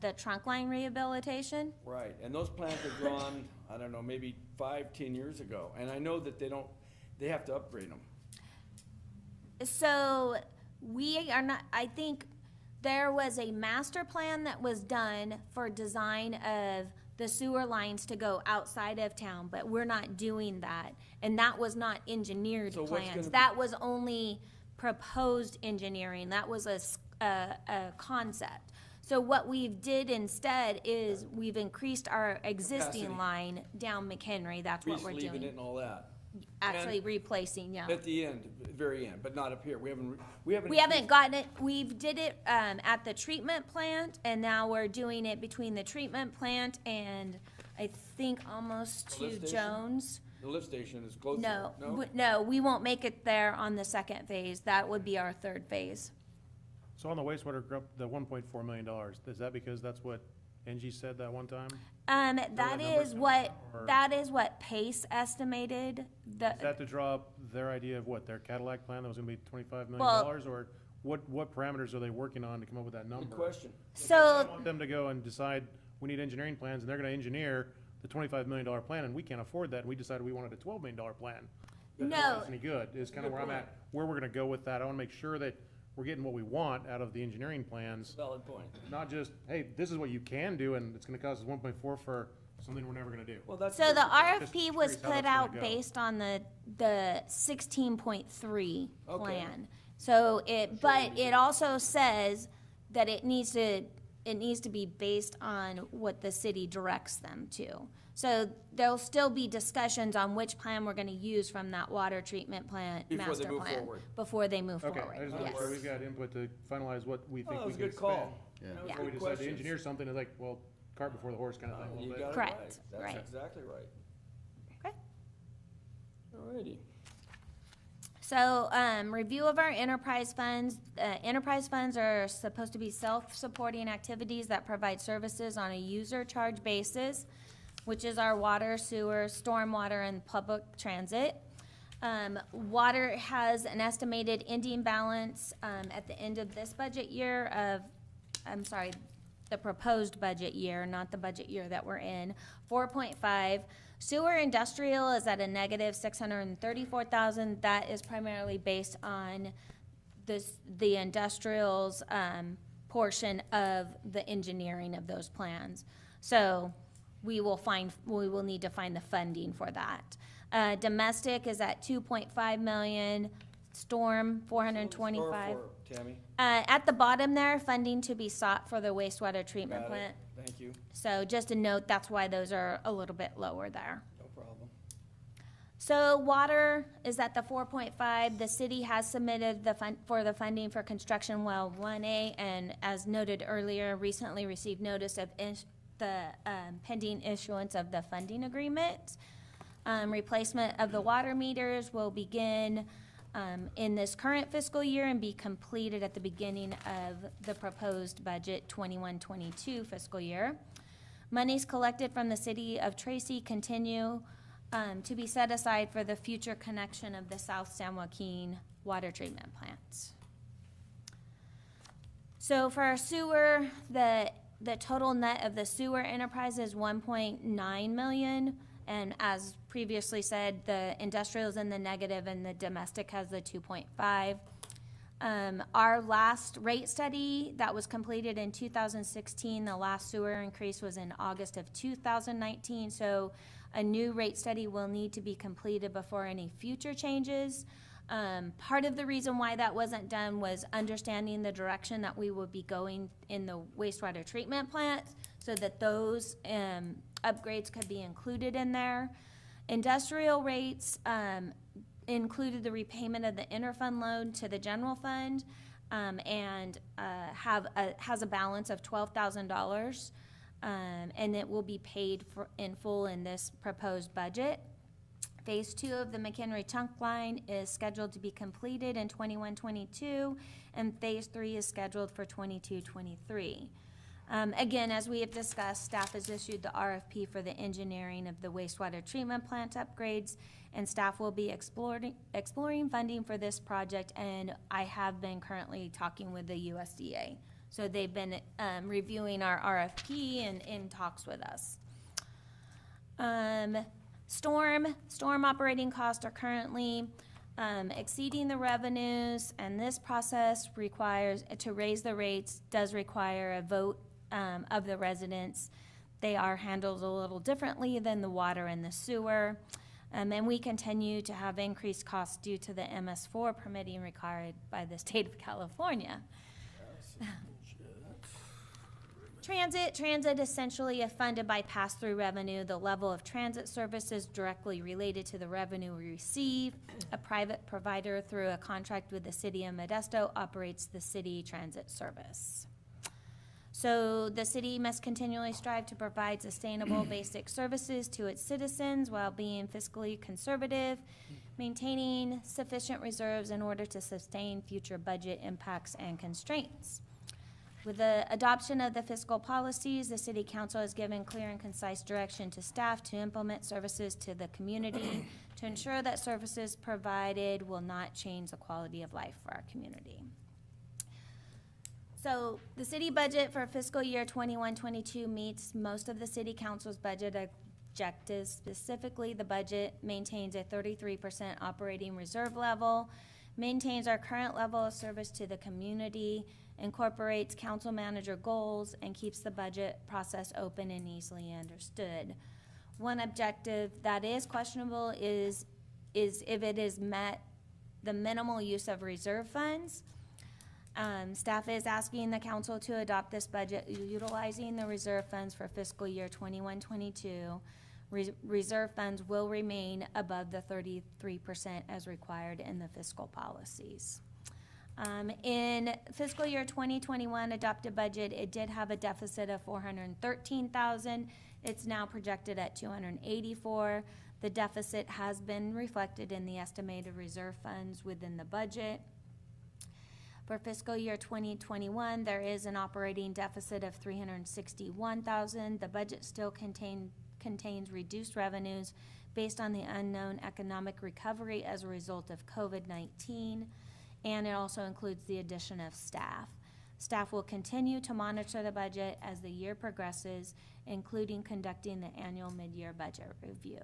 the trunk line rehabilitation. Right, and those plans are drawn, I don't know, maybe 5-10 years ago, and I know that they have to upgrade them. So we are not, I think there was a master plan that was done for design of the sewer lines to go outside of town, but we're not doing that. And that was not engineered So what's plans. gonna be- That was only proposed engineering. That was a concept. So what we've did instead is we've increased our existing Capacity. line down McHenry. That's what we're Re-sleeving it doing. and all that. Actually and- replacing, yeah. At the end, very end, but not up here. We haven't. We haven't gotten it, we've did it, at the treatment plant, and now we're doing it between the treatment plant and I think almost The to lift station? Jones. The lift station is close. No, No? no, we won't make it there on the second phase. That would be our third phase. So on the wastewater, the $1.4 million, is that because that's what Angie said that one time? That number is what, or- that is what Pace estimated, Is that to draw up their idea of what, their Cadillac plan that was gonna be $25 million? Well- Or what parameters are they working on to come up with that number? Good question. So, Want them to go and decide, we need engineering plans, and they're gonna engineer the $25 million plan, and we can't afford that, and we decided we wanted a $12 million plan. That doesn't do No. us any good, is kind of where I'm at, where we're gonna go with that. I wanna make sure that we're getting what we want out of the engineering plans, Valid point. not just, hey, this is what you can do, and it's gonna cost us 1.4 for something we're never gonna do. Well, that's. so the Just RFP was curious how put that's out gonna go. based on the 16.3 Okay. plan. So but it also says that it needs to be based on what the city directs them to. So there'll still be discussions on which plan we're gonna use from that water treatment plant, Before they master move plan. forward. Before they move Okay, forward, I just want to yes. make sure we've got input to finalize what we Oh, think that we was a can good spend. call. Yeah. That was Yeah. Before we good decide to questions. engineer something, it's like, well, cart before the horse kind of thing a You little bit. got it Correct, right. That's right. exactly right. Okay. Alrighty. So, review of our enterprise funds. Enterprise funds are supposed to be self-supporting activities that provide services on a user charge basis, which is our water, sewer, stormwater, and public transit. Water has an estimated ending balance, at the end of this budget year of, the proposed budget year, not the budget year that we're in, 4.5. Sewer industrial is at a negative 634,000. That is primarily based on the industrial's, portion of the engineering of those plans. So we will need to find the funding for that. Domestic is at 2.5 million, storm, 425. Store for, Tammy. At the bottom there, funding to be sought for the wastewater treatment Got it. plant. Thank you. So just a note, that's why those are a little bit lower there. No problem. So water is at the 4.5. The city has submitted the funding for construction well 1A, and as noted earlier, recently received notice of the pending issuance of the funding agreement. Replacement of the water meters will begin in this current fiscal year and be completed at the beginning of the proposed budget 21-22 fiscal year. Monies collected from the city of Tracy continue to be set aside for the future connection of the South San Joaquin water treatment plants. So for our sewer, the total net of the sewer enterprise is 1.9 million. And as previously said, the industrial is in the negative and the domestic has the 2.5. Our last rate study that was completed in 2016, the last sewer increase was in August of 2019. So a new rate study will need to be completed before any future changes. Part of the reason why that wasn't done was understanding the direction that we would be going in the wastewater treatment plant so that those upgrades could be included in there. Industrial rates included the repayment of the interfund loan to the general fund and has a balance of $12,000, and it will be paid in full in this proposed budget. Phase 2 of the McHenry trunk line is scheduled to be completed in 21-22, and Phase 3 is scheduled for 22-23. Again, as we have discussed, staff has issued the RFP for the engineering of the wastewater treatment plant upgrades, and staff will be exploring funding for this project, and I have been currently talking with the USDA. So they've been reviewing our RFP and in talks with us. Storm operating costs are currently exceeding the revenues, and this process to raise the rates does require a vote of the residents. They are handled a little differently than the water and the sewer. And we continue to have increased costs due to the MS4 permitting required by the state of California. Transit essentially is funded by pass-through revenue. The level of transit services directly related to the revenue we receive. A private provider through a contract with the city of Modesto operates the city transit service. So the city must continually strive to provide sustainable basic services to its citizens while being fiscally conservative, maintaining sufficient reserves in order to sustain future budget impacts and constraints. With the adoption of the fiscal policies, the city council has given clear and concise direction to staff to implement services to the community to ensure that services provided will not change the quality of life for our community. So the city budget for fiscal year 21-22 meets most of the city council's budget objectives. Specifically, the budget maintains a 33% operating reserve level, maintains our current level of service to the community, incorporates council manager goals, and keeps the budget process open and easily understood. One objective that is questionable is if it is met the minimal use of reserve funds. Staff is asking the council to adopt this budget utilizing the reserve funds for fiscal year 21-22. Reserve funds will remain above the 33% as required in the fiscal policies. In fiscal year 2021 adopted budget, it did have a deficit of $413,000. It's now projected at $284,000. The deficit has been reflected in the estimated reserve funds within the budget. For fiscal year 2021, there is an operating deficit of $361,000. The budget still contains reduced revenues based on the unknown economic recovery as a result of COVID-19, and it also includes the addition of staff. Staff will continue to monitor the budget as the year progresses, including conducting the annual mid-year budget review.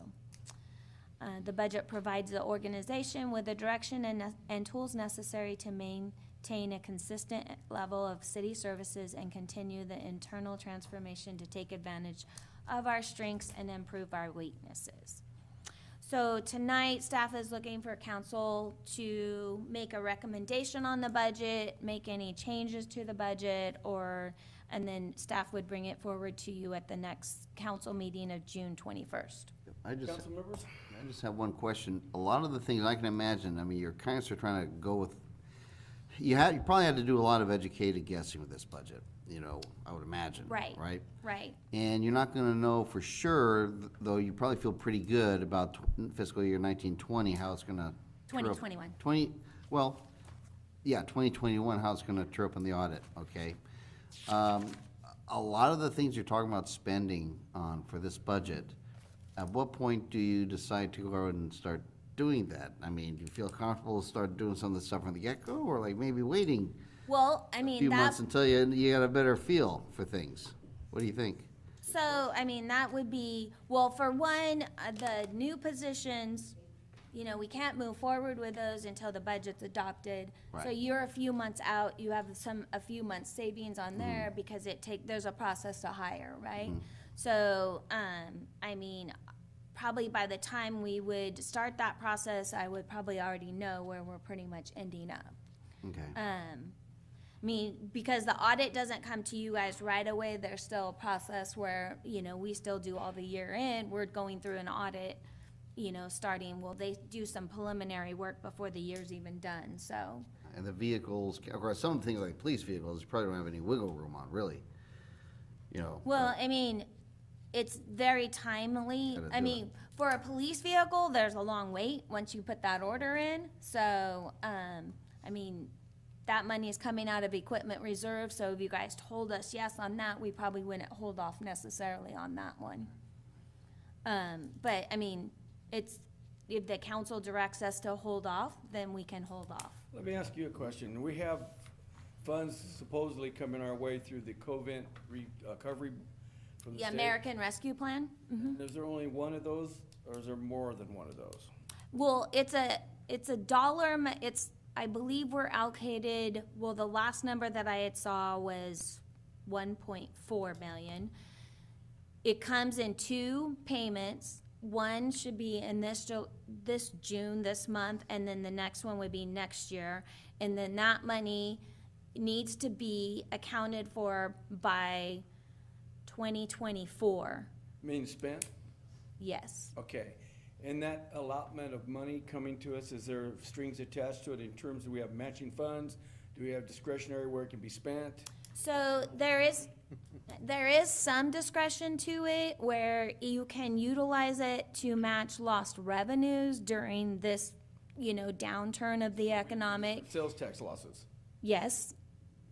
The budget provides the organization with the direction and tools necessary to maintain a consistent level of city services and continue the internal transformation to take advantage of our strengths and improve our weaknesses. So tonight, staff is looking for council to make a recommendation on the budget, make any changes to the budget, and then staff would bring it forward to you at the next council meeting of June 21st. Council members? I just have one question. A lot of the things I can imagine, I mean, you're kind of trying to go with, you probably had to do a lot of educated guessing with this budget, you know, I would imagine. Right. Right? Right. And you're not gonna know for sure, though you probably feel pretty good about fiscal year 1920, how it's gonna. 2021. 2021, how it's gonna true up in the audit, okay? A lot of the things you're talking about spending on for this budget, at what point do you decide to go out and start doing that? I mean, do you feel comfortable to start doing some of the stuff from the get-go, or like maybe waiting Well, I a mean, few months until you got a better feel for things? What do you think? so, I mean, that would be, well, for one, the new positions, you know, we can't move forward with those until the budget's adopted. So Right. you're a few months out, you have a few months savings on there because there's a process to hire, right? So, I mean, probably by the time we would start that process, I would probably already know where we're pretty much ending up. Okay. I mean, because the audit doesn't come to you guys right away, there's still a process where, you know, we still do all the year end, we're going through an audit, you know, they do some preliminary work before the year's even done, so. And the vehicles, of course, some things like police vehicles, you probably don't have any wiggle room on, really. You know. Well, I mean, it's very timely. Gotta I do mean, for a police vehicle, there's a long wait once you put that order in. So, I mean, that money is coming out of equipment reserve, so if you guys told us yes on that, we probably wouldn't hold off necessarily on that one. But, I mean, if the council directs us to hold off, then we can hold off. Let me ask you a question. We have funds supposedly coming our way through the COVID recovery from the The state. American Rescue Plan? Is there only one of those, or is there more than one of those? Well, it's a dollar, I believe we're allocated, well, the last number that I had saw was 1.4 million. It comes in two payments. One should be in this June, this month, and then the next one would be next year. And then that money needs to be accounted for by 2024. Mean spent? Yes. Okay. And that allotment of money coming to us, is there strings attached to it in terms of we have matching funds? Do we have discretionary where it can be spent? So there is some discretion to it where you can utilize it to match lost revenues during this, you know, downturn of the economic. Sales tax losses. Yes,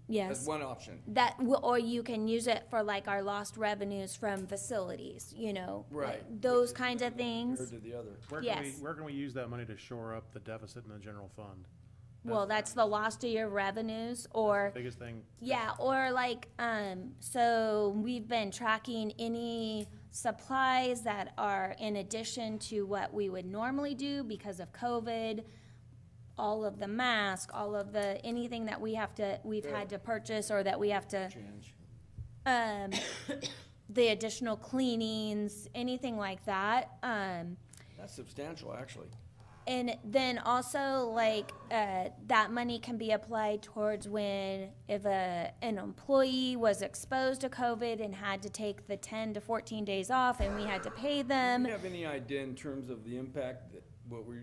That's yes. one option. Or you can use it for like our lost revenues from facilities, you know. Right. Those kinds of Compared things. to the other. Where Yes. can we use that money to shore up the deficit in the general fund? well, that's the lost of your revenues, or, Biggest thing. yeah, or like, so we've been tracking any supplies that are in addition to what we would normally do because of COVID, all of the masks, all of the, anything that we've had to purchase or that we have to, Change. the additional cleanings, anything like that. That's substantial, actually. And then also, like, that money can be applied towards when, if an employee was exposed to COVID and had to take the 10 to 14 days off and we had to pay Do them. you have any idea in terms of the impact that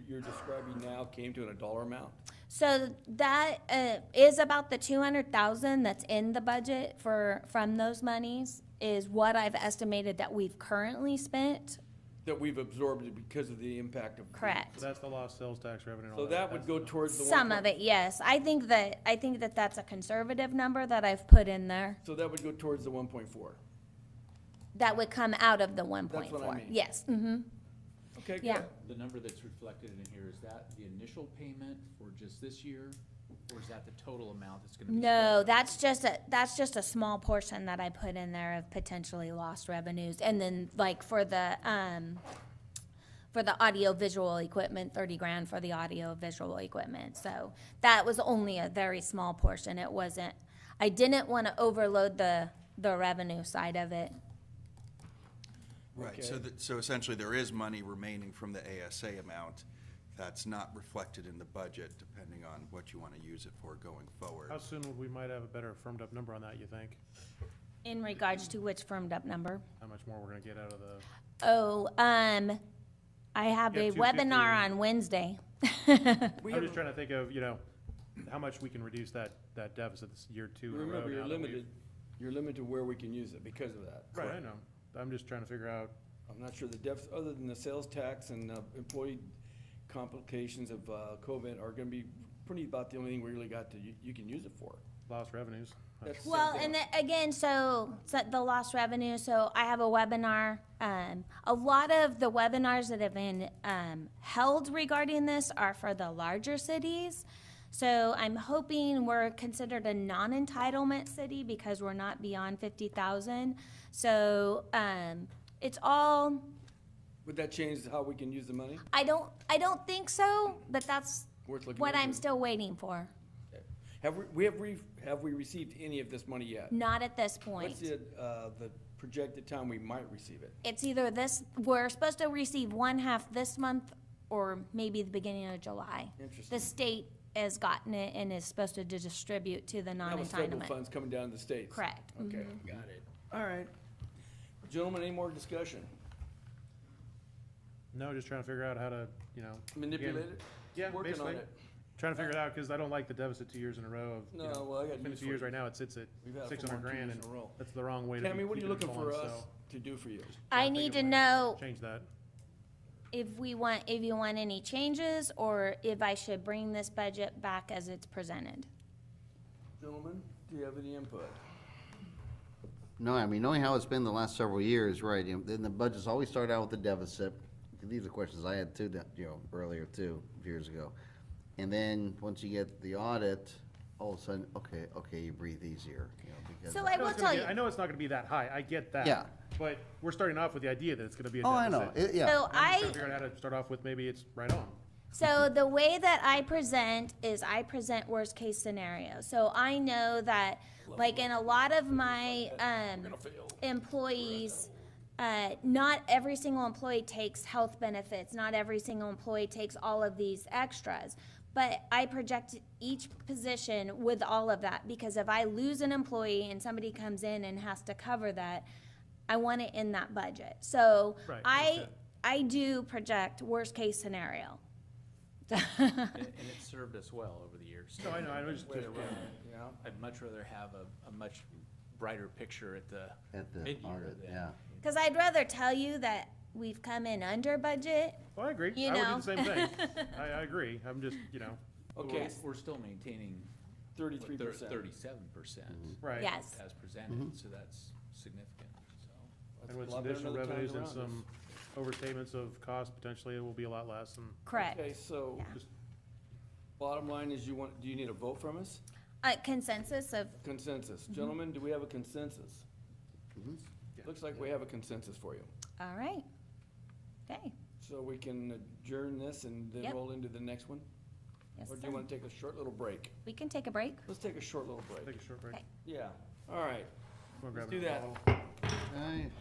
you're describing now came to in a dollar amount? So that is about the 200,000 that's in the budget from those monies is what I've estimated that we've currently spent. That we've absorbed it because of the impact of. Correct. So that's the lost sales tax revenue and all So that would That's go the- towards the. Some 1. of it, yes. I think that that's a conservative number that I've put in there. So that would go towards the 1.4. That would come out of the 1.4. That's what I mean. Yes, mm-hmm. Okay, good. Yeah. The number that's reflected in here, is that the initial payment for just this year? Or is that the total amount that's gonna be? No, spread? that's just a small portion that I put in there of potentially lost revenues. And then like for the audio visual equipment, 30 grand for the audio visual equipment. So that was only a very small portion. It wasn't, I didn't want to overload the revenue side of it. Right, so Okay. so essentially, there is money remaining from the ASA amount that's not reflected in the budget, depending on what you want to use it for going forward. How soon would we might have a better firmed up number on that, you think? In regards to which firmed up number? How much more we're gonna get out of the, Oh, I have Yeah, a 250. webinar on Wednesday. We I'm have, just trying to think of, how much we can reduce that deficit this year 2 in a row remember, now that we've- you're limited to where we can use it because of that. Right, I know. I'm just trying to figure out, I'm not sure the deficit, other than the sales tax and employee complications of COVID are gonna be pretty about the only thing we really got to, you can use it for. lost revenues. That's the same Well, thing. and then again, so the lost revenue, so I have a webinar. A lot of the webinars that have been held regarding this are for the larger cities. So I'm hoping we're considered a non-entitlement city because we're not beyond 50,000. So it's all, Would that change how we can use the money? I don't think so, but that's Worth looking what I'm into. still waiting for. Have we received any of this money yet? Not at this point. What's the projected time we might receive it? It's either we're supposed to receive one half this month or maybe the beginning of July. Interesting. The state has gotten it and is supposed to distribute to the That was federal non-entitlement. funds coming down to the states? Correct. Okay, got it. All right. Gentlemen, any more discussion? No, just trying to figure out how to, Manipulate again, it? Yeah, Working on basically. it. Trying to figure it out, because I don't like the deficit 2 years in a row of, No, well, I got it's been news 2 for years you. right now, it sits at We've had it for 600 more than 2 grand, years and in a row. that's the wrong way to be Tammy, what are you keeping looking it for going, us so to do for you? I think need if to we know change that. if you want any changes or if I should bring this budget back as it's presented. Gentlemen, do you have any input? No, I mean, knowing how it's been the last several years, right, then the budgets always start out with the deficit. These are questions I had too, earlier too, years ago. And then, once you get the audit, all of a sudden, okay, you breathe easier, because. So I will tell you. I know it's not gonna be that high, I get that. Yeah. But we're starting off with the idea that it's gonna be a Oh, I deficit. know, yeah. So I'm just trying to figure out how to start off with, maybe it's right on. So the way that I present is I present worst case scenario. So I know that, like in a lot of my employees, not every single employee takes health benefits. Not every single employee takes all of these extras. But I project each position with all of that, because if I lose an employee and somebody comes in and has to cover that, I want it in that budget. So Right, I do project worst case scenario. And it served us well over the years. No, I know, I was just, Yeah. I'd much rather have a much brighter picture at the At the mid-year audit, than. yeah. Because I'd rather tell you that we've come in under budget. well, I agree, You I would know. do the same thing. I agree, I'm just, Okay, We're still maintaining 33%. 37% right. Yes. as presented, so that's significant, so. And with That's a lot some additional better than the revenues and times around some overstatements of cost, potentially it will be a lot less, and Correct. Okay, so, Yeah. just, Bottom line is do you need a vote from us? Consensus of, Consensus. Gentlemen, do we have a consensus? Mhm. Looks like we have a consensus for you. all right. Okay, So we can adjourn this and then Yep. roll into the next one? yes, Or do sir. you want to take a short little break? We can take a break. Let's take a short little break. Take a short break. Okay. Yeah, all right. Wanna grab Let's do another that. bottle? Aye.